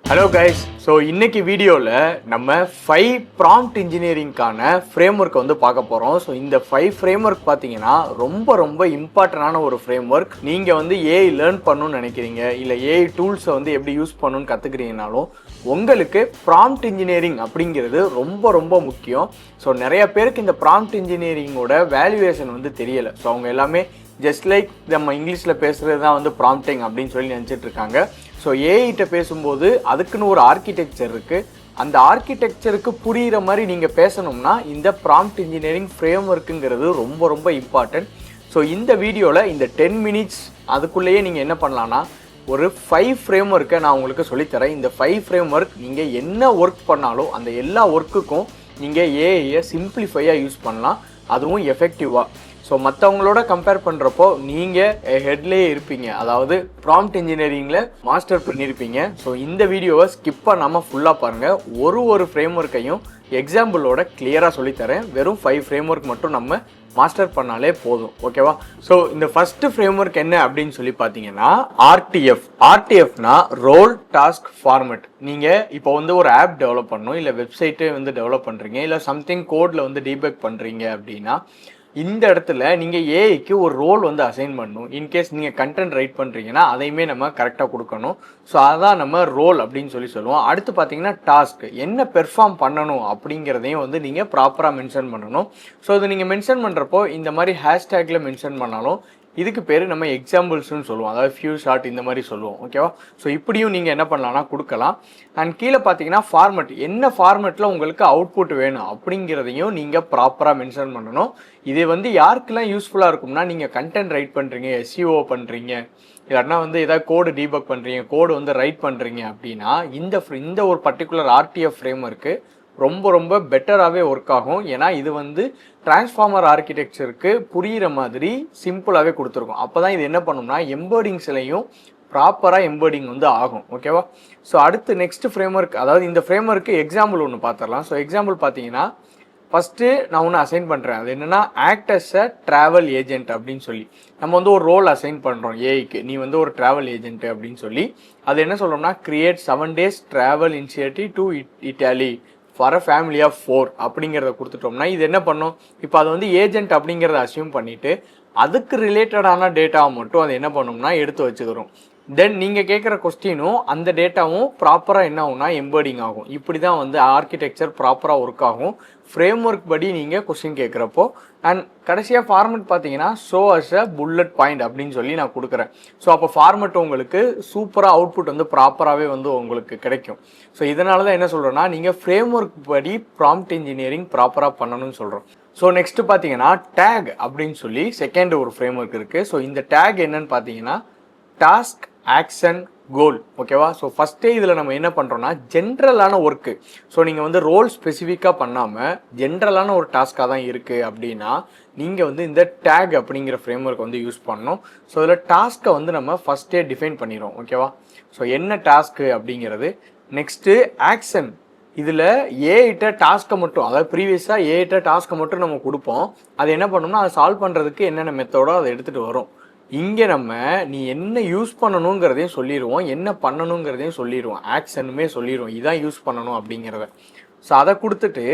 Hello guys. So இன்னைக்கு வீடியோவில் நம்ம 5 ப்ராம்ப்ட் இன்ஜினியரிங்கான ஃப்ரேம் ஒர்க் வந்து பார்க்க போகிறோம். ஸோ இந்த 5 ஃப்ரேம் ஒர்க் பார்த்தீங்கன்னா ரொம்ப இம்பார்ட்டண்டான ஒரு ஃப்ரேம் ஒர்க். நீங்கள் வந்து ஏஐ லேர்ன் பண்ணணும்னு நினைக்கிறீங்க, இல்லை ஏஐ டூல்ஸை வந்து எப்படி யூஸ் பண்ணணும்னு கற்றுக்கிறீங்கனாலும் உங்களுக்கு ப்ராம்ப்ட் இன்ஜினியரிங் அப்படிங்கிறது ரொம்ப முக்கியம். ஸோ நிறைய பேருக்கு இந்த ப்ராம்ப்ட் இன்ஜினியரிங்கோட வேல்யூவேஷன் வந்து தெரியலை. ஸோ அவங்க எல்லாமே ஜஸ்ட் லைக் நம்ம இங்கிலீஷில் பேசுகிறது தான் வந்து ப்ராம்ப்டிங் அப்படின்னு சொல்லி நினச்சிட்டு இருக்காங்க. ஸோ ஏஐட்ட பேசும்போது அதுக்குன்னு ஒரு ஆர்கிடெக்சர் இருக்குது. அந்த ஆர்கிடெக்சருக்கு புரிகிற மாதிரி நீங்கள் பேசணும்னா இந்த ப்ராம்ப்ட் இன்ஜினியரிங் ஃப்ரேம் ஒர்க்குங்கிறது ரொம்ப இம்பார்ட்டன்ட். ஸோ இந்த வீடியோவில் இந்த 10 மினிட்ஸ் அதுக்குள்ளேயே நீங்கள் என்ன பண்ணலான்னா ஒரு 5 ஃப்ரேம் ஒர்க்கை நான் உங்களுக்கு சொல்லித்தரேன். இந்த 5 ஃப்ரேம் ஒர்க் நீங்கள் என்ன ஒர்க் பண்ணாலும் அந்த எல்லா ஒர்க்குக்கும் நீங்கள் ஏஐயை சிம்பிளிஃபையாக யூஸ் பண்ணலாம், அதுவும் எஃபெக்டிவாக. ஸோ மற்றவங்களோட கம்பேர் பண்ணுறப்போ நீங்கள் ஹெட்லேயே இருப்பீங்க, அதாவது ப்ராம்ப்ட் இன்ஜினியரிங்கில் மாஸ்டர் பண்ணியிருப்பீங்க. ஸோ இந்த வீடியோவை ஸ்கிப் பண்ணாமல் ஃபுல்லாக பாருங்கள். ஒரு ஃப்ரேம் ஒர்க்கையும் எக்ஸாம்பிளோட கிளியராக சொல்லித்தரேன். வெறும் 5 ஃப்ரேம் ஒர்க் மட்டும் நம்ம மாஸ்டர் பண்ணாலே போதும், ஓகேவா? ஸோ இந்த ஃபஸ்ட்டு ஃப்ரேம் ஒர்க் என்ன அப்படின்னு சொல்லி பார்த்தீங்கன்னா ஆர்டிஎஃப்னா ரோல் டாஸ்க் ஃபார்மெட். நீங்கள் இப்போ வந்து ஒரு ஆப் டெவலப் பண்ணணும், இல்லை வெப்சைட்டே வந்து டெவலப் பண்ணுறீங்க, இல்லை சம்திங் கோடில் வந்து டீபக் பண்ணுறீங்க அப்படின்னா இந்த இடத்துல நீங்கள் ஏஐக்கு ஒரு ரோல் வந்து அசைன் பண்ணணும். இன்கேஸ் நீங்கள் கண்டென்ட் ரைட் பண்ணுறீங்கன்னா அதையுமே நம்ம கரெக்டாக கொடுக்கணும். ஸோ அதான் நம்ம ரோல் அப்படின்னு சொல்லுவோம். அடுத்து பார்த்தீங்கன்னா டாஸ்க், என்ன பெர்ஃபார்ம் பண்ணணும் அப்படிங்கிறதையும் வந்து நீங்கள் ப்ராப்பராக மென்ஷன் பண்ணணும். ஸோ இது நீங்கள் மென்ஷன் பண்ணுறப்போ இந்த மாதிரி ஹேஷ்டேக்கில் மென்ஷன் பண்ணாலும் இதுக்கு பேர் நம்ம எக்ஸாம்பிள்ஸ்னு சொல்லுவோம், அதாவது ஃபியூ ஷார்ட் இந்த மாதிரி சொல்லுவோம், ஓகேவா? ஸோ இப்படியும் நீங்கள் என்ன பண்ணலாம்னா கொடுக்கலாம். அண்ட் கீழே பார்த்தீங்கன்னா ஃபார்மெட், என்ன ஃபார்மெட்டில் உங்களுக்கு அவுட்புட் வேணும் அப்படிங்கிறதையும் நீங்கள் ப்ராப்பராக மென்ஷன் பண்ணணும். இது வந்து யாருக்கெல்லாம் யூஸ்ஃபுல்லாக இருக்கும்னா, நீங்கள் கண்டென்ட் ரைட் பண்ணுறீங்க, எஸ்இஓ பண்ணுறீங்க, இல்லைன்னா வந்து ஏதாவது கோடு டீபக் பண்ணுறீங்க, கோடு வந்து ரைட் பண்ணுறீங்க அப்படின்னா இந்த ஒரு பர்டிகுலர் ஆர்டிஎஃப் ஃப்ரேம் ஒர்க்கு ரொம்ப பெட்டராகவே ஒர்க் ஆகும். ஏன்னா இது வந்து டிரான்ஸ்ஃபார்மர் ஆர்கிடெக்சருக்கு புரிகிற மாதிரி சிம்பிளாகவே கொடுத்துருக்கோம். அப்போ தான் இது என்ன பண்ணும்னா எம்பர்டிங்ஸ்லையும் ப்ராப்பராக எம்பர்டிங் வந்து ஆகும், ஓகேவா? ஸோ அடுத்து நெக்ஸ்ட் ஃப்ரேம் ஒர்க், அதாவது இந்த ஃப்ரேம் ஒர்க்கு எக்ஸாம்பிள் ஒன்று பார்த்துடலாம். ஸோ எக்ஸாம்பிள் பார்த்தீங்கன்னா ஃபஸ்ட்டு நான் ஒன்று அசைன் பண்ணுறேன். அது என்னென்னா act as a travel agent அப்படின்னு சொல்லி நம்ம வந்து ஒரு ரோல் அசைன் பண்ணுறோம் ஏஐக்கு. நீ வந்து ஒரு ட்ராவல் ஏஜென்ட் அப்படின்னு சொல்லி அது என்ன சொல்கிறோம்னா create 7 days travel initiative to Italy for a family of 4 அப்படிங்கிறத கொடுத்துட்டோம்னா இது என்ன பண்ணும், இப்போ அது வந்து ஏஜென்ட் அப்படிங்கிறத அசியூம் பண்ணிவிட்டு அதுக்கு ரிலேட்டடான டேட்டாவை மட்டும் அது என்ன பண்ணும்னா எடுத்து வச்சுக்கிறோம். தென் நீங்கள் கேட்குற கொஸ்டினும் அந்த டேட்டாவும் ப்ராப்பராக என்ன ஆகும்னா எம்பர்டிங் ஆகும். இப்படி தான் வந்து ஆர்கிடெக்சர் ப்ராப்பராக ஒர்க் ஆகும் ஃப்ரேம் ஒர்க் படி நீங்கள் கொஸ்டின் கேட்குறப்போ. அண்ட் கடைசியாக ஃபார்மெட் பார்த்தீங்கன்னா show as a bullet point அப்படின்னு சொல்லி நான் கொடுக்குறேன். ஸோ அப்போ ஃபார்மெட் உங்களுக்கு சூப்பராக அவுட்புட் வந்து ப்ராப்பராகவே வந்து உங்களுக்கு கிடைக்கும். ஸோ இதனால தான் என்ன சொல்கிறேன்னா நீங்கள் ஃப்ரேம் ஒர்க் படி ப்ராம்ப்ட் இன்ஜினியரிங் ப்ராப்பராக பண்ணணும்னு சொல்கிறோம். ஸோ நெக்ஸ்ட்டு பார்த்தீங்கன்னா டேக் அப்படின்னு சொல்லி செகண்ட் ஒரு ஃப்ரேம் ஒர்க் இருக்குது. ஸோ இந்த டேக் என்னன்னு பார்த்தீங்கன்னா டாஸ்க், ஆக்ஷன், கோல், ஓகேவா? ஸோ ஃபஸ்ட்டே இதில் நம்ம என்ன பண்ணுறோன்னா ஜென்ரலான ஒர்க்கு. ஸோ நீங்கள் வந்து ரோல் ஸ்பெசிஃபிக்காக பண்ணாமல் ஜென்ரலான ஒரு டாஸ்க்காக தான் இருக்குது அப்படின்னா நீங்கள் வந்து இந்த டேக் அப்படிங்கிற ஃப்ரேம் ஒர்க் வந்து யூஸ் பண்ணணும். ஸோ இதில் டாஸ்க்கை வந்து நம்ம ஃபஸ்ட்டே டிஃபைன் பண்ணிடுறோம், ஓகேவா? ஸோ என்ன டாஸ்க்கு அப்படிங்கிறது. நெக்ஸ்ட்டு ஆக்ஷன், இதில் ஏஐட்ட டாஸ்க்கை மட்டும், அதாவது ப்ரீவியஸாக ஏஐட்ட டாஸ்க்கை மட்டும் நம்ம கொடுப்போம். அது என்ன பண்ணோம்னா அதை சால்வ் பண்ணுறதுக்கு என்னென்ன மெத்தடோ அதை எடுத்துகிட்டு வரும். இங்கே நம்ம நீ என்ன யூஸ் பண்ணணுங்கிறதையும் சொல்லிடுவோம், என்ன பண்ணணுங்கிறதையும் சொல்லிடுவோம், ஆக்ஷனுமே சொல்லிடுவோம், இதான் யூஸ் பண்ணணும் அப்படிங்கிறத. ஸோ அதை கொடுத்துட்டு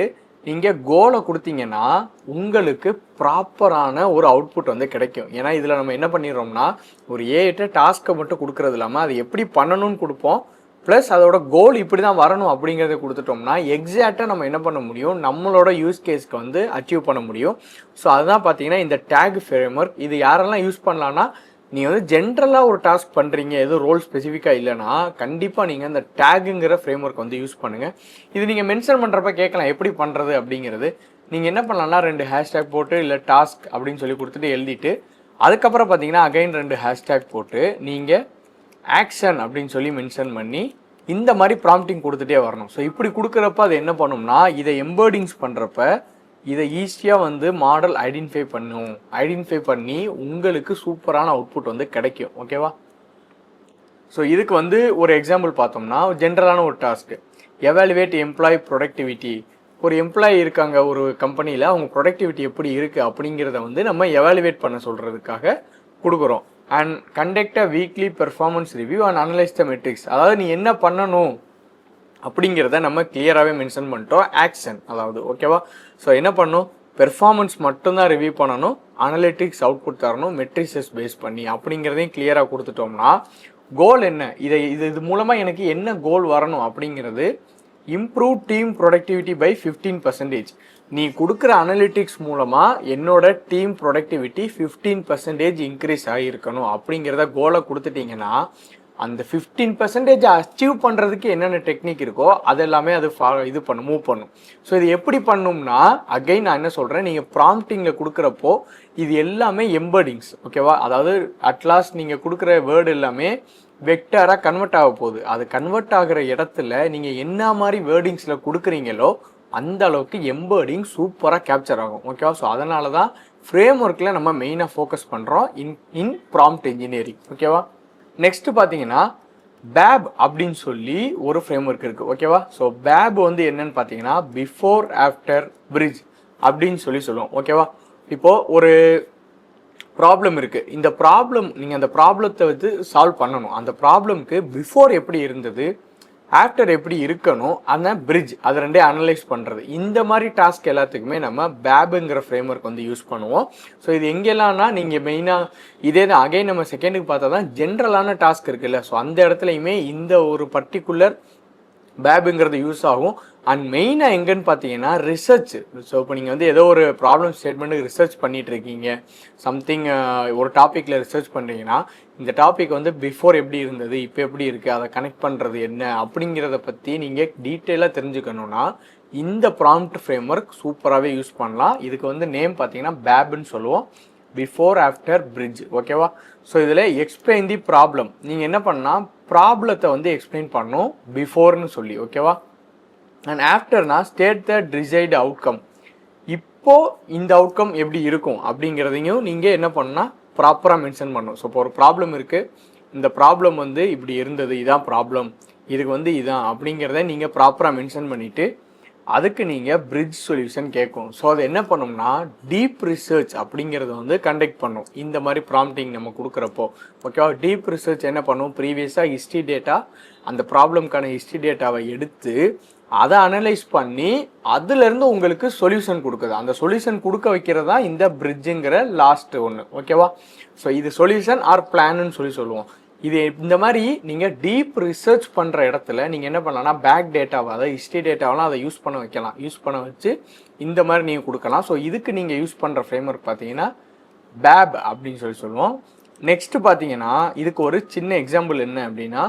நீங்கள் கோலை கொடுத்தீங்கன்னா உங்களுக்கு ப்ராப்பரான ஒரு அவுட்புட் வந்து கிடைக்கும். ஏன்னா இதில் நம்ம என்ன பண்ணிடுறோம்னா ஒரு ஏஐட்ட டாஸ்க்கை மட்டும் கொடுக்கறது இல்லாமல் அது எப்படி பண்ணணும்னு கொடுப்போம், ப்ளஸ் அதோட கோல் இப்படி தான் வரணும் அப்படிங்கிறத கொடுத்துட்டோம்னா எக்ஸாக்டாக நம்ம என்ன பண்ண முடியும், நம்மளோட யூஸ் கேஸ்க்கு வந்து அச்சீவ் பண்ண முடியும். ஸோ அதுதான் பார்த்தீங்கன்னா இந்த டேக் ஃப்ரேம் ஒர்க். இது யாரெல்லாம் யூஸ் பண்ணலான்னா, நீங்கள் வந்து ஜென்ரலாக ஒரு டாஸ்க் பண்ணுறீங்க, எதுவும் ரோல் ஸ்பெசிஃபிக்காக இல்லைன்னா கண்டிப்பாக நீங்கள் இந்த டேகுங்கிற ஃப்ரேம் ஒர்க் வந்து யூஸ் பண்ணுங்கள். இது நீங்கள் மென்ஷன் பண்ணுறப்ப கேட்கலாம் எப்படி பண்ணுறது அப்படிங்கிறது. நீங்கள் என்ன பண்ணலாம்னா 2 ஹேஷ்டேக் போட்டு இல்லை டாஸ்க் அப்படின்னு சொல்லி கொடுத்துட்டு எழுதிட்டு அதுக்கப்புறம் பார்த்தீங்கன்னா அகைன் 2 ஹேஷ்டேக் போட்டு நீங்கள் ஆக்ஷன் அப்படின்னு சொல்லி மென்ஷன் பண்ணி இந்த மாதிரி ப்ராம்ப்டிங் கொடுத்துட்டே வரணும். ஸோ இப்படி கொடுக்குறப்ப அது என்ன பண்ணும்னா இதை எம்பர்டிங்ஸ் பண்ணுறப்ப இதை ஈஸியாக வந்து மாடல் ஐடென்டிஃபை பண்ணி உங்களுக்கு சூப்பரான அவுட்புட் வந்து கிடைக்கும், ஓகேவா? ஸோ இதுக்கு வந்து ஒரு எக்ஸாம்பிள் பார்த்தோம்னா ஜென்ரலான ஒரு டாஸ்க்கு, எவாலுவேட் எம்ப்ளாயி ப்ரொடக்டிவிட்டி. ஒரு எம்ப்ளாயி இருக்காங்க ஒரு கம்பெனியில், அவங்க ப்ரொடக்டிவிட்டி எப்படி இருக்குது அப்படிங்கிறத வந்து நம்ம எவாலுவேட் பண்ண சொல்கிறதுக்காக கொடுக்குறோம். And conduct a weekly performance review and analyse the metrics. அதாவது நீ என்ன பண்ணணும், அப்படிங்கிறத நம்ம கிளியராகவே மென்ஷன் பண்ணிட்டோம். ஆக்ஷன் அதாவது ஓகேவா. ஸோ என்ன பண்ணும், பெர்ஃபார்மன்ஸ் மட்டும்தான் ரிவ்யூ பண்ணணும், அனலிட்டிக்ஸ் அவுட்புட் தரணும் மெட்ரிசஸ் பேஸ் பண்ணி அப்படிங்கிறதையும் கிளியராக கொடுத்துட்டோம்னா கோல் என்ன, இது மூலமாக எனக்கு என்ன கோல் வரணும் அப்படிங்கிறது இம்ப்ரூவ் டீம் ப்ரொடக்டிவிட்டி பை 15%. நீ கொடுக்குற அனலிட்டிக்ஸ் மூலமாக என்னோட டீம் ப்ரொடக்டிவிட்டி 15% இன்க்ரீஸ் ஆகியிருக்கணும் அப்படிங்கிறத கோலை கொடுத்துட்டிங்கன்னா அந்த 15% அச்சீவ் பண்ணுறதுக்கு என்னென்ன டெக்னிக் இருக்கோ அதெல்லாமே அது மூவ் பண்ணும். ஸோ இது எப்படி பண்ணும்னா அகைன் நான் என்ன சொல்கிறேன், நீங்கள் ப்ராம்ப்டிங்கில் கொடுக்குறப்போ இது எல்லாமே எம்பர்டிங்ஸ் ஓகேவா. அதாவது அட்லாஸ்ட் நீங்கள் கொடுக்குற வேர்டு எல்லாமே வெக்டாராக கன்வெர்ட் ஆக போகுது. அது கன்வெர்ட் ஆகிற இடத்துல நீங்கள் என்ன மாதிரி வேர்டிங்ஸில் கொடுக்குறீங்களோ அந்த அளவுக்கு எம்பர்டிங் சூப்பராக கேப்சர் ஆகும் ஓகேவா. ஸோ அதனால தான் ஃப்ரேம் ஒர்க்கில் நம்ம மெயினாக ஃபோக்கஸ் பண்ணுறோம் இன் ப்ராம்ப்ட் இன்ஜினியரிங் ஓகேவா. நெக்ஸ்ட் பார்த்தீங்கன்னா பேப் அப்படின்னு சொல்லி ஒரு ஃப்ரேம் ஒர்க் இருக்குது ஓகேவா. ஸோ பேப் வந்து என்னன்னு பார்த்தீங்கன்னா பிஃபோர் ஆஃப்டர் பிரிட்ஜ் அப்படின்னு சொல்லுவோம் ஓகேவா. இப்போது ஒரு ப்ராப்ளம் இருக்குது, இந்த ப்ராப்ளம் நீங்கள் அந்த ப்ராப்ளத்தை வந்து சால்வ் பண்ணணும். அந்த ப்ராப்ளம்க்கு பிஃபோர் எப்படி இருந்தது, ஆஃப்டர் எப்படி இருக்கணும், அந்த பிரிட்ஜ் அது ரெண்டே அனலைஸ் பண்ணுறது. இந்த மாதிரி டாஸ்க் எல்லாத்துக்குமே நம்ம பேபுங்கிற ஃப்ரேம் ஒர்க் வந்து யூஸ் பண்ணுவோம். ஸோ இது எங்கெல்லாம்னா நீங்கள் மெயினாக இதே தான் அகைன் நம்ம செகண்டுக்கு பார்த்தா தான் ஜென்ரலான டாஸ்க் இருக்குல்ல, ஸோ அந்த இடத்துலையுமே இந்த ஒரு பர்டிகுலர் பேபுங்கிறது யூஸ் ஆகும். அண்ட் மெயினாக எங்கன்னு பார்த்தீங்கன்னா ரிசர்ச். ஸோ இப்போ நீங்கள் வந்து ஏதோ ஒரு ப்ராப்ளம் ஸ்டேட்மெண்ட்டுக்கு ரிசர்ச் பண்ணிகிட்டு இருக்கீங்க, சம்திங் ஒரு டாப்பிக்கில் ரிசர்ச் பண்ணுறீங்கன்னா இந்த டாபிக் வந்து பிஃபோர் எப்படி இருந்தது, இப்போ எப்படி இருக்குது, அதை கனெக்ட் பண்ணுறது என்ன அப்படிங்கிறத பற்றி நீங்கள் டீட்டெயிலாக தெரிஞ்சுக்கணுன்னா இந்த ப்ராம்ப்ட் ஃப்ரேம் ஒர்க் சூப்பராகவே யூஸ் பண்ணலாம். இதுக்கு வந்து நேம் பார்த்தீங்கன்னா பேப்னு சொல்லுவோம், பிஃபோர் ஆஃப்டர் பிரிட்ஜ் ஓகேவா. ஸோ இதில் எக்ஸ்பிளைன் தி ப்ராப்ளம், நீங்கள் என்ன பண்ணால் ப்ராப்ளத்தை வந்து எக்ஸ்பிளைன் பண்ணணும் பிஃபோர்னு சொல்லி ஓகேவா. அண்ட் ஆஃப்டர்னா ஸ்டேட் த டிசைர்டு அவுட்கம், இப்போது இந்த அவுட்கம் எப்படி இருக்கும் அப்படிங்கிறதையும் நீங்கள் என்ன பண்ணால் ப்ராப்பராக மென்ஷன் பண்ணணும். ஸோ இப்போ ஒரு ப்ராப்ளம் இருக்குது, இந்த ப்ராப்ளம் வந்து இப்படி இருந்தது, இதான் ப்ராப்ளம், இதுக்கு வந்து இதான் அப்படிங்கிறத நீங்கள் ப்ராப்பராக மென்ஷன் பண்ணிவிட்டு அதுக்கு நீங்கள் பிரிட்ஜ் சொல்யூஷன் கேட்கும். ஸோ அது என்ன பண்ணோம்னா டீப் ரிசர்ச் அப்படிங்கிறத வந்து கண்டக்ட் பண்ணும் இந்த மாதிரி ப்ராம்ப்டிங் நம்ம கொடுக்குறப்போ ஓகேவா. டீப் ரிசர்ச் என்ன பண்ணும், ப்ரீவியஸாக ஹிஸ்ட்ரி டேட்டா, அந்த ப்ராப்ளம்க்கான ஹிஸ்ட்ரி டேட்டாவை எடுத்து அதை அனலைஸ் பண்ணி அதுலேருந்து உங்களுக்கு சொல்யூஷன் கொடுக்குது. அந்த சொல்யூஷன் கொடுக்க வைக்கிறது தான் இந்த பிரிட்ஜுங்கிற லாஸ்ட் ஒன்று ஓகேவா. ஸோ இது சொல்யூஷன் ஆர் பிளான்னு சொல்லுவோம். இது இந்த மாதிரி நீங்கள் டீப் ரிசர்ச் பண்ணுற இடத்துல நீங்கள் என்ன பண்ணலாம்னா பேக் டேட்டாவை, அதாவது ஹிஸ்ட்ரி டேட்டாவெலாம் அதை யூஸ் பண்ண வைக்கலாம், யூஸ் பண்ண வச்சு இந்த மாதிரி நீங்கள் கொடுக்கலாம். ஸோ இதுக்கு நீங்கள் யூஸ் பண்ணுற ஃப்ரேம் ஒர்க் பார்த்தீங்கன்னா பேப் அப்படின்னு சொல்லுவோம். நெக்ஸ்ட்டு பார்த்தீங்கன்னா இதுக்கு ஒரு சின்ன எக்ஸாம்பிள் என்ன அப்படின்னா,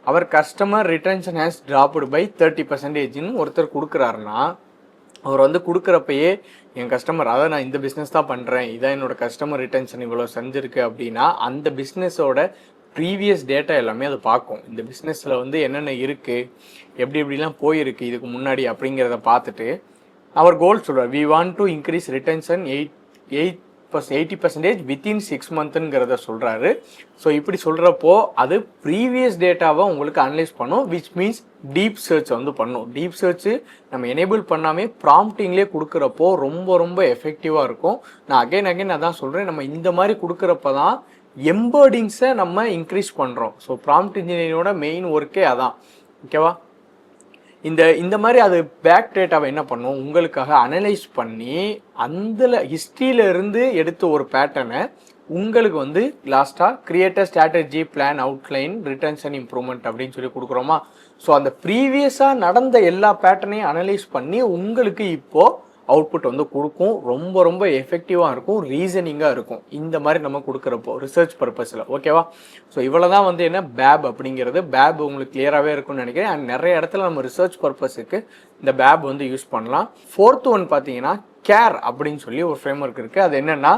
அவர் customer retention has dropped by 30%ன்னு ஒருத்தர் கொடுக்குறாருன்னா அவர் வந்து கொடுக்குறப்பயே என் கஸ்டமர், அதாவது நான் இந்த பிஸ்னஸ் தான் பண்ணுறேன், இதான் என்னோட கஸ்டமர் ரிட்டன்ஷன் இவ்வளோ செஞ்சுருக்கு அப்படின்னா அந்த பிஸ்னஸோட ப்ரீவியஸ் டேட்டா எல்லாமே அது பார்க்கும். இந்த பிஸ்னஸில் வந்து என்னென்ன இருக்குது, எப்படி எப்படிலாம் போயிருக்கு இதுக்கு முன்னாடி அப்படிங்கிறத பார்த்துட்டு அவர் கோல் சொல்கிறார், we want to increase retention 80% within 6 மந்த்துங்கிறத சொல்கிறாரு. ஸோ இப்படி சொல்கிறப்போ அது ப்ரீவியஸ் டேட்டாவை உங்களுக்கு அனலைஸ் பண்ணும், விச் மீன்ஸ் டீப் சர்ச் வந்து பண்ணும். டீப் சர்ச்சு நம்ம எனேபிள் பண்ணாமே ப்ராம்ப்டிங்லேயே கொடுக்குறப்போ ரொம்ப ரொம்ப எஃபெக்டிவாக இருக்கும். நான் அகைன் அதான் சொல்கிறேன், நம்ம இந்த மாதிரி கொடுக்குறப்ப தான் எம்பர்டிங்ஸை நம்ம இன்க்ரீஸ் பண்ணுறோம். ஸோ ப்ராம்ப்ட் இன்ஜினியரிங்கோட மெயின் ஒர்க்கே அதான் ஓகேவா. இந்த மாதிரி அது பேக் டேட்டாவை என்ன பண்ணும், உங்களுக்காக அனலைஸ் பண்ணி அந்த ஹிஸ்ட்ரியிலேருந்து எடுத்த ஒரு பேட்டர்னை உங்களுக்கு வந்து லாஸ்ட்டாக creator strategy plan outline retention improvement அப்படின்னு சொல்லி கொடுக்குறோமா. ஸோ அந்த ப்ரீவியஸாக நடந்த எல்லா பேட்டர்னையும் அனலைஸ் பண்ணி உங்களுக்கு இப்போது அவுட்புட் வந்து கொடுக்கும். ரொம்ப ரொம்ப எஃபெக்டிவாக இருக்கும், ரீசனிங்காக இருக்கும் இந்த மாதிரி நம்ம கொடுக்குறப்போ ரிசர்ச் பர்பஸில் ஓகேவா. ஸோ இவ்வளோ தான் வந்து என்ன பேப் அப்படிங்கிறது. பேப் உங்களுக்கு கிளியராகவே இருக்கும்னு நினைக்கிறேன். அண்ட் நிறைய இடத்துல நம்ம ரிசர்ச் பர்பஸுக்கு இந்த பேப் வந்து யூஸ் பண்ணலாம். ஃபோர்த் ஒன் பார்த்தீங்கன்னா கேர் அப்படின்னு சொல்லி ஒரு ஃப்ரேம் ஒர்க் இருக்குது. அது என்னென்னா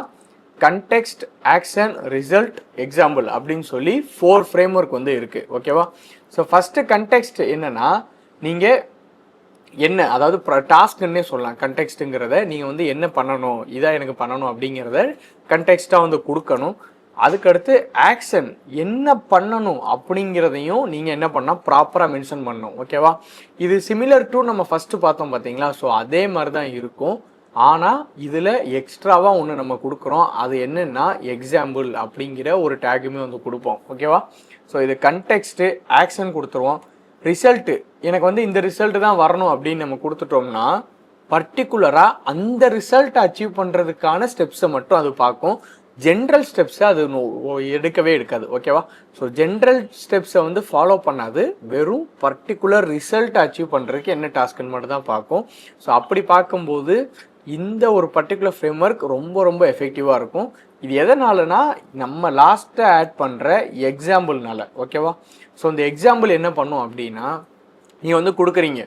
கண்டெக்ஸ்ட், ஆக்ஷன், ரிசல்ட், எக்ஸாம்பிள் அப்படின்னு சொல்லி 4 ஃப்ரேம் ஒர்க் வந்து இருக்குது ஓகேவா. ஸோ ஃபஸ்ட்டு கண்டெக்ஸ்ட் என்னென்னா, நீங்கள் என்ன, அதாவது டாஸ்க்குன்னே சொல்லலாம். கண்டெக்ஸ்ட்டுங்கிறத நீங்கள் வந்து என்ன பண்ணணும், இதான் எனக்கு பண்ணணும் அப்படிங்கிறத கண்டெக்ஸ்ட்டாக வந்து கொடுக்கணும். அதுக்கடுத்து ஆக்ஷன் என்ன பண்ணணும் அப்படிங்கிறதையும் நீங்கள் என்ன பண்ணால் ப்ராப்பராக மென்ஷன் பண்ணணும் ஓகேவா. இது சிமிலர் டு நம்ம ஃபஸ்ட்டு பார்த்தோம் பார்த்தீங்களா. ஸோ அதே மாதிரி தான் இருக்கும். ஆனால் இதில் எக்ஸ்ட்ராவாக ஒன்று நம்ம கொடுக்குறோம். அது என்னென்னா எக்ஸாம்பிள் அப்படிங்கிற ஒரு டேக்குமே வந்து கொடுப்போம் ஓகேவா. ஸோ இது கண்டெக்ஸ்ட்டு, ஆக்ஷன் கொடுத்துருவோம், ரிசல்ட்டு எனக்கு வந்து இந்த ரிசல்ட் தான் வரணும் அப்படின்னு நம்ம கொடுத்துட்டோம்னா பர்டிகுலராக அந்த ரிசல்ட் அச்சீவ் பண்ணுறதுக்கான ஸ்டெப்ஸை மட்டும் அது பார்க்கும். ஜென்ரல் ஸ்டெப்ஸை அது எடுக்கவே எடுக்காது. ஓகேவா? ஸோ ஜென்ரல் ஸ்டெப்ஸை வந்து ஃபாலோ பண்ணாது, வெறும் பர்டிகுலர் ரிசல்ட் அச்சீவ் பண்ணுறதுக்கு என்ன டாஸ்க்குன்னு மட்டும் தான் பார்க்கும். ஸோ அப்படி பார்க்கும்போது இந்த ஒரு பர்டிகுலர் ஃப்ரேம் ஒர்க் ரொம்ப ரொம்ப எஃபெக்டிவாக இருக்கும். இது எதனாலனா நம்ம லாஸ்ட்டாக ஆட் பண்ணுற எக்ஸாம்பிள்னால. ஓகேவா? ஸோ இந்த எக்ஸாம்பிள் என்ன பண்ணும் அப்படின்னா, நீங்கள் வந்து கொடுக்குறீங்க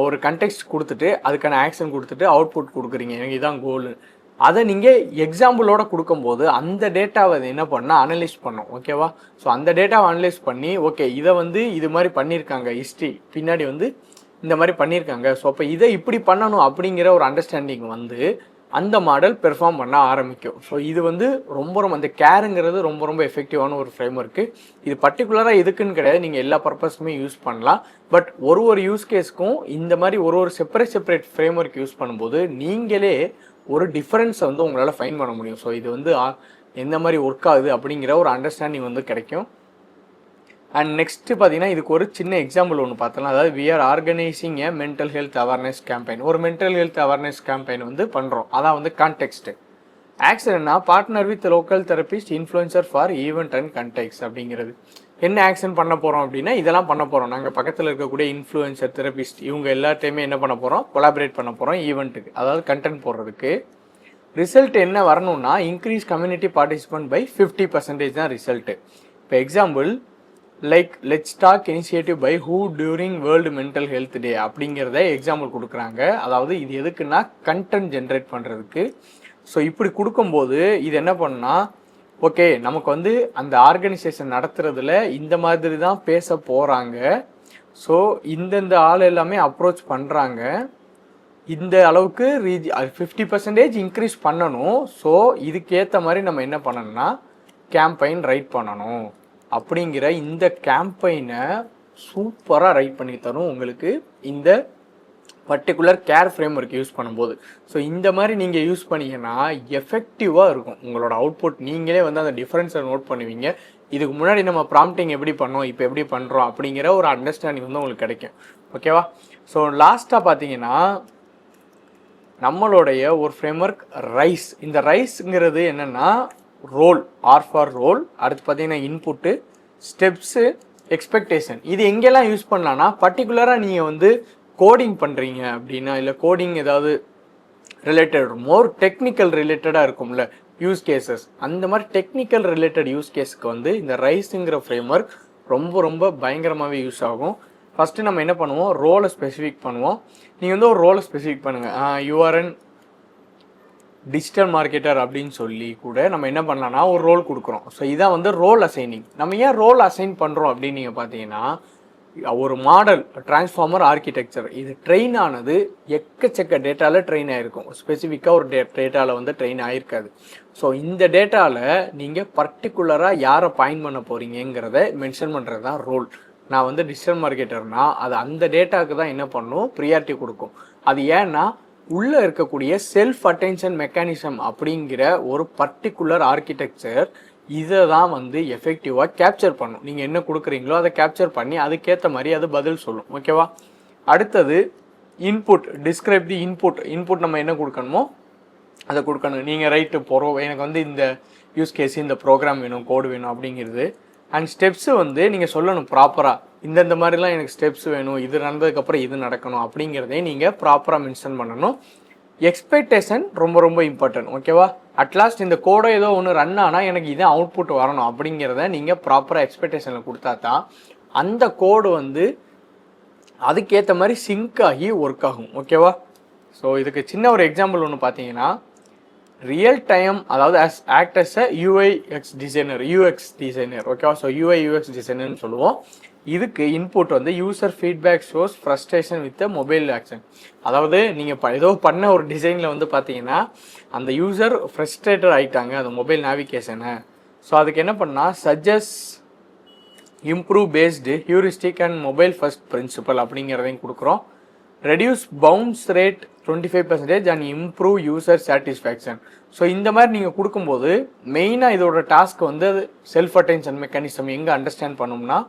ஒரு கண்டெக்ஸ்ட் கொடுத்துட்டு அதுக்கான ஆக்ஷன் கொடுத்துட்டு அவுட்புட் கொடுக்குறீங்க, எனக்கு இதான் கோலு. அதை நீங்கள் எக்ஸாம்பிளோட கொடுக்கும்போது அந்த டேட்டாவை என்ன பண்ணால் அனலைஸ் பண்ணும். ஓகேவா? ஸோ அந்த டேட்டாவை அனலைஸ் பண்ணி ஓகே இதை வந்து இது மாதிரி பண்ணியிருக்காங்க, ஹிஸ்ட்ரி பின்னாடி வந்து இந்த மாதிரி பண்ணியிருக்காங்க, ஸோ அப்போ இதை இப்படி பண்ணணும் அப்படிங்கிற ஒரு அண்டர்ஸ்டாண்டிங் வந்து அந்த மாடல் பெர்ஃபார்ம் பண்ண ஆரம்பிக்கும். ஸோ இது வந்து ரொம்ப அந்த கேருங்கிறது ரொம்ப எஃபெக்டிவான ஒரு ஃப்ரேம் ஒர்க்கு. இது பர்டிகுலராக எதுக்குன்னு கிடையாது, நீங்கள் எல்லா பர்பஸுமே யூஸ் பண்ணலாம். பட் ஒரு யூஸ் கேஸ்க்கும் இந்த மாதிரி ஒரு செப்பரேட் ஃப்ரேம் ஒர்க் யூஸ் பண்ணும்போது நீங்களே ஒரு டிஃப்ரென்ஸை வந்து உங்களால் ஃபைன் பண்ண முடியும். ஸோ இது வந்து எந்த மாதிரி ஒர்க் ஆகுது அப்படிங்கிற ஒரு அண்டர்ஸ்டாண்டிங் வந்து கிடைக்கும். அண்ட் நெக்ஸ்ட்டு பார்த்தீங்கன்னா இதுக்கு ஒரு சின்ன எக்ஸாம்பிள் ஒன்று பார்த்தலாம். அதாவது we are organising a mental health awareness campaign. ஒரு மென்டல் ஹெல்த் அவேர்னஸ் கேம்பெயின் வந்து பண்ணுறோம். அதான் வந்து கான்டெக்ஸ்ட்டு. ஆக்ஷன்னா partner with local therapist influencer for event and context அப்படிங்கிறது. என்ன ஆக்ஷன் பண்ண போகிறோம் அப்படின்னா இதெல்லாம் பண்ண போகிறோம். நாங்கள் பக்கத்தில் இருக்கக்கூடிய இன்ஃப்ளூயன்சர் தெரபிஸ்ட் இவங்க எல்லாத்தையுமே என்ன பண்ண போகிறோம், கொலாபரேட் பண்ண போகிறோம் ஈவெண்ட்டுக்கு, அதாவது கண்டென்ட் போடுறதுக்கு. ரிசல்ட் என்ன வரணும்னா இன்க்ரீஸ் கம்யூனிட்டி பார்ட்டிசிபென்ட் பை 50% தான் ரிசல்ட்டு. இப்போ example like let's talk initiative by ஹூ during world mental health day அப்படிங்கிறத எக்ஸாம்பிள் கொடுக்குறாங்க. அதாவது இது எதுக்குன்னா கண்டென்ட் ஜென்ரேட் பண்ணுறதுக்கு. ஸோ இப்படி கொடுக்கும்போது இது என்ன பண்ணால் ஓகே நமக்கு வந்து அந்த ஆர்கனைசேஷன் நடத்துறதுல இந்த மாதிரி தான் பேச போகிறாங்க, ஸோ இந்தந்த ஆள் எல்லாமே அப்ரோச் பண்ணுறாங்க, இந்த அளவுக்கு 50% இன்க்ரீஸ் பண்ணணும். ஸோ இதுக்கேற்ற மாதிரி நம்ம என்ன பண்ணணும்னா கேம்பெயின் ரைட் பண்ணணும் அப்படிங்கிற இந்த கேம்பெயினை சூப்பராக ரைட் பண்ணி தரும் உங்களுக்கு இந்த particular care frame work use பண்ணும்போது. ஸோ இந்த மாதிரி நீங்கள் யூஸ் பண்ணிங்கன்னா எஃபெக்டிவாக இருக்கும் உங்களோட அவுட்புட். நீங்களே வந்து அந்த டிஃப்ரென்ஸை நோட் பண்ணுவீங்க. இதுக்கு முன்னாடி நம்ம ப்ராம்ப்டிங் எப்படி பண்ணோம், இப்போ எப்படி பண்ணுறோம் அப்படிங்கிற ஒரு அண்டர்ஸ்டாண்டிங் வந்து உங்களுக்கு கிடைக்கும். ஓகேவா? ஸோ லாஸ்ட்டாக பார்த்தீங்கன்னா நம்மளுடைய ஒரு ஃப்ரேம் ஒர்க் ரைஸ். இந்த ரைஸ்ங்கிறது என்னென்னா ரோல், ஆர் ஃபார் ரோல், அடுத்து பார்த்தீங்கன்னா இன்புட்டு, ஸ்டெப்ஸு, எக்ஸ்பெக்டேஷன். இது எங்கெல்லாம் யூஸ் பண்ணலான்னா பர்டிகுலராக நீங்கள் வந்து கோடிங் பண்ணுறீங்க அப்படின்னா, இல்லை கோடிங் ஏதாவது ரிலேட்டட் மோர் டெக்னிக்கல் ரிலேட்டடாக இருக்கும்ல யூஸ் கேசஸ், அந்த மாதிரி டெக்னிக்கல் ரிலேட்டட் யூஸ் கேஸுக்கு வந்து இந்த ரைஸுங்கிற ஃப்ரேம் ஒர்க் ரொம்ப பயங்கரமாகவே யூஸ் ஆகும். ஃபஸ்ட்டு நம்ம என்ன பண்ணுவோம், ரோலை ஸ்பெசிஃபிக் பண்ணுவோம். நீங்கள் வந்து ஒரு ரோலை ஸ்பெசிஃபிக் பண்ணுங்கள். யூஆர்என் டிஜிட்டல் மார்க்கெட்டர் அப்படின்னு சொல்லி கூட நம்ம என்ன பண்ணலாம்னா ஒரு ரோல் கொடுக்குறோம். ஸோ இதான் வந்து ரோல் அசைனிங். நம்ம ஏன் ரோல் அசைன் பண்ணுறோம் அப்படின்னு நீங்கள் பார்த்தீங்கன்னா, ஒரு மாடல் டிரான்ஸ்ஃபார்மர் ஆர்கிடெக்சர் இது ட்ரெயின் ஆனது எக்கச்சக்க டேட்டாவில் ட்ரெயின் ஆகிருக்கும், ஸ்பெசிஃபிக்காக ஒரு டேட்டாவில் வந்து ட்ரெயின் ஆகிருக்காது. ஸோ இந்த டேட்டாவில் நீங்கள் பர்டிகுலராக யாரை பாயிண்ட் பண்ண போகிறீங்கிறத மென்ஷன் பண்ணுறது தான் ரோல். நான் வந்து டிஜிட்டல் மார்க்கெட்டர்னால் அது அந்த டேட்டாவுக்கு தான் என்ன பண்ணும், ப்ரியாரிட்டி கொடுக்கும். அது ஏன்னா உள்ளே இருக்கக்கூடிய செல்ஃப் அட்டென்ஷன் மெக்கானிசம் அப்படிங்கிற ஒரு பர்டிகுலர் ஆர்கிடெக்சர் இதை தான் வந்து எஃபெக்டிவாக கேப்சர் பண்ணும். நீங்கள் என்ன கொடுக்குறீங்களோ அதை கேப்சர் பண்ணி அதுக்கேற்ற மாதிரி அது பதில் சொல்லும். ஓகேவா? அடுத்தது இன்புட், டிஸ்கிரைப் தி இன்புட் நம்ம என்ன கொடுக்கணுமோ அதை கொடுக்கணும். நீங்கள் ரைட்டு போகிறோம், எனக்கு வந்து இந்த யூஸ் கேஸ் இந்த ப்ரோக்ராம் வேணும், கோடு வேணும் அப்படிங்கிறது. அண்ட் ஸ்டெப்ஸு வந்து நீங்கள் சொல்லணும் ப்ராப்பராக, இந்த மாதிரிலாம் எனக்கு ஸ்டெப்ஸ் வேணும், இது நடந்ததுக்கப்புறம் இது நடக்கணும் அப்படிங்கிறதே நீங்கள் ப்ராப்பராக மென்ஷன் பண்ணணும். எக்ஸ்பெக்டேஷன் ரொம்ப இம்பார்ட்டன்ட். ஓகேவா? அட்லாஸ்ட் இந்த கோடை ஏதோ ஒன்று ரன் ஆனால் எனக்கு இதான் அவுட்புட் வரணும் அப்படிங்கிறத நீங்கள் ப்ராப்பராக எக்ஸ்பெக்டேஷனில் கொடுத்தா தான் அந்த கோடு வந்து அதுக்கேற்ற மாதிரி சிங்க் ஆகி ஒர்க் ஆகும். ஓகேவா? ஸோ இதுக்கு சின்ன ஒரு எக்ஸாம்பிள் ஒன்று பார்த்தீங்கன்னா, ரியல் டைம், அதாவது act as a UX designer. ஓகேவா? ஸோ யூஎக்ஸ் டிசைனர்னு சொல்லுவோம். இதுக்கு இன்புட் வந்து user feedback shows frustration with mobile action. அதாவது நீங்கள் ஏதோ பண்ண ஒரு டிசைனில் வந்து பார்த்தீங்கன்னா அந்த யூசர் ஃப்ரஸ்ட்ரேட்டட் ஆகிட்டாங்க அந்த மொபைல் நேவிகேஷனை. ஸோ அதுக்கு என்ன பண்ணால் சஜஸ் improve based heuristic and mobile first principle அப்படிங்கிறதையும் கொடுக்குறோம். Reduce bounce rate 25% and improve user satisfaction. So இந்த மாதிரி நீங்கள் கொடுக்கும்போது மெயினாக இதோட டாஸ்க் வந்து செல்ஃப் அட்டென்ஷன் மெக்கானிசம் எங்கே அண்டர்ஸ்டாண்ட் பண்ணோம்னா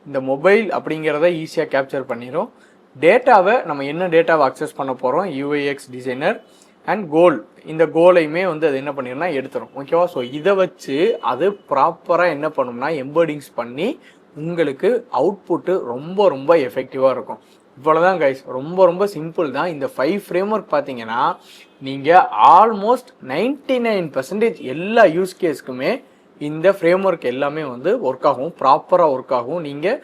இந்த மொபைல் அப்படிங்கிறத ஈஸியாக கேப்சர் பண்ணிடும். டேட்டாவை நம்ம என்ன டேட்டாவை அக்சஸ் பண்ண போகிறோம், யூஐஎக்ஸ் டிசைனர் அண்ட் கோல், இந்த கோலையுமே வந்து அது என்ன பண்ணிடும்னா எடுத்துரும். ஓகேவா? ஸோ இதை வச்சு அது ப்ராப்பராக என்ன பண்ணும்னா எம்பர்டிங்ஸ் பண்ணி உங்களுக்கு அவுட்புட்டு ரொம்ப ரொம்ப எஃபெக்டிவாக இருக்கும். இவ்வளோதான் கைஸ், ரொம்ப ரொம்ப சிம்பிள் தான். இந்த 5 ஃப்ரேம் ஒர்க் பார்த்தீங்கன்னா நீங்கள் ஆல்மோஸ்ட் 99% எல்லா யூஸ் கேஸ்க்குமே இந்த ஃப்ரேம் ஒர்க் எல்லாமே வந்து ஒர்க் ஆகும், ப்ராப்பராக ஒர்க் ஆகும். நீங்கள்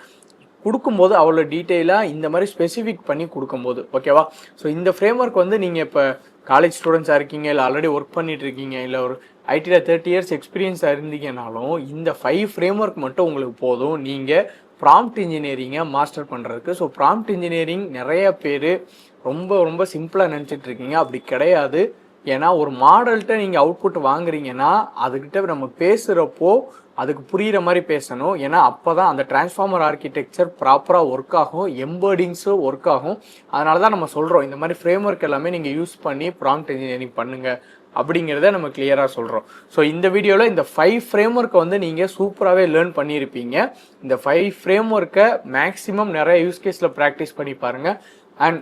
கொடுக்கும்போது அவ்வளோ டீட்டெயிலாக இந்த மாதிரி ஸ்பெசிஃபிக் பண்ணி கொடுக்கும்போது. ஓகேவா? ஸோ இந்த ஃப்ரேம் ஒர்க் வந்து நீங்கள் இப்போ காலேஜ் ஸ்டூடெண்ட்ஸாக இருக்கீங்க, இல்லை ஆல்ரெடி ஒர்க் பண்ணிட்டு இருக்கீங்க, இல்லை ஒரு ஐடியில் 30 இயர்ஸ் எக்ஸ்பீரியன்ஸாக இருந்தீங்கனாலும் இந்த 5 ஃப்ரேம் ஒர்க் மட்டும் உங்களுக்கு போதும் நீங்கள் ப்ராம்ப்ட் இன்ஜினியரிங்கை மாஸ்டர் பண்ணுறதுக்கு. ஸோ ப்ராம்ப்ட் இன்ஜினியரிங் நிறைய பேர் ரொம்ப ரொம்ப சிம்பிளாக நினச்சிட்டு இருக்கீங்க. அப்படி கிடையாது. ஏன்னா ஒரு மாடல்கிட்ட நீங்கள் அவுட்புட் வாங்குறீங்கன்னா அதுக்கிட்ட நம்ம பேசுகிறப்போ அதுக்கு புரிகிற மாதிரி பேசணும். ஏன்னா அப்போ தான் அந்த டிரான்ஸ்ஃபார்மர் ஆர்கிடெக்சர் ப்ராப்பராக ஒர்க் ஆகும், எம்பர்டிங்ஸும் ஒர்க் ஆகும். அதனால தான் நம்ம சொல்கிறோம் இந்த மாதிரி ஃப்ரேம் ஒர்க் எல்லாமே நீங்கள் யூஸ் பண்ணி ப்ராம்ப்ட் இன்ஜினியரிங் பண்ணுங்கள் அப்படிங்கிறத நம்ம கிளியராக சொல்கிறோம். ஸோ இந்த வீடியோவில் இந்த 5 ஃப்ரேம் ஒர்க்கை வந்து நீங்கள் சூப்பராகவே லேர்ன் பண்ணியிருப்பீங்க. இந்த 5 ஃப்ரேம் ஒர்க்கை மேக்ஸிமம் நிறைய யூஸ் கேஸில் ப்ராக்டிஸ் பண்ணி பாருங்கள். அண்ட்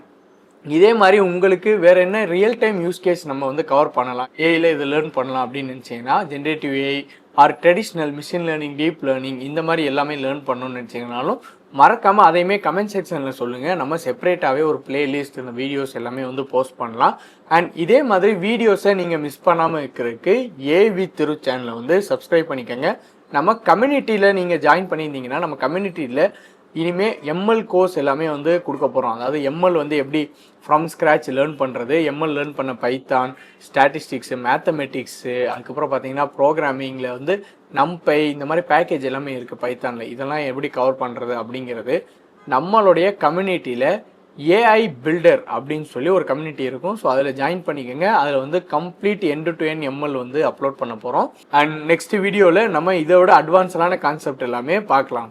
இதே மாதிரி உங்களுக்கு வேறு என்ன ரியல் டைம் யூஸ் கேஸ் நம்ம வந்து கவர் பண்ணலாம், ஏஐயில் இதை லேர்ன் பண்ணலாம் அப்படின்னு நினச்சிங்கன்னா generative AI or traditional machine learning, deep learning இந்த மாதிரி எல்லாமே லேர்ன் பண்ணணும்னு நினச்சிங்கனாலும் மறக்காமல் அதையுமே கமெண்ட் செக்ஷனில் சொல்லுங்கள். நம்ம செப்பரேட்டாகவே ஒரு பிளேலிஸ்ட் இந்த வீடியோஸ் எல்லாமே வந்து போஸ்ட் பண்ணலாம். அண்ட் இதே மாதிரி வீடியோஸை நீங்கள் மிஸ் பண்ணாமல் இருக்கிறதுக்கு ஏவி திரு சேனலை வந்து சப்ஸ்கிரைப் பண்ணிக்கோங்க. நம்ம கம்யூனிட்டியில் நீங்கள் ஜாயின் பண்ணியிருந்தீங்கன்னா நம்ம கம்யூனிட்டியில் இனிமேல் எம்எல் கோர்ஸ் எல்லாமே வந்து கொடுக்க போகிறோம். அதாவது எம்எல் வந்து எப்படி ஃப்ரம் ஸ்க்ராட்ச் லேர்ன் பண்ணுறது, எம்எல் லேர்ன் பண்ண பைத்தான், ஸ்டாட்டிஸ்டிக்ஸு, மேத்தமெட்டிக்ஸு, அதுக்கப்புறம் பார்த்தீங்கன்னா ப்ரோக்ராமிங்கில் வந்து நம்பை இந்த மாதிரி பேக்கேஜ் எல்லாமே இருக்குது பைத்தானில். இதெல்லாம் எப்படி கவர் பண்ணுறது அப்படிங்கிறது நம்மளுடைய கம்யூனிட்டியில் ஏஐ பில்டர் அப்படின்னு சொல்லி ஒரு கம்யூனிட்டி இருக்கும். ஸோ அதில் ஜாயின் பண்ணிக்கோங்க. அதில் வந்து complete end to end ML வந்து அப்லோட் பண்ண போகிறோம். அண்ட் நெக்ஸ்ட் வீடியோவில் நம்ம இதோட அட்வான்ஸ்டான கான்செப்ட் எல்லாமே பார்க்கலாம்.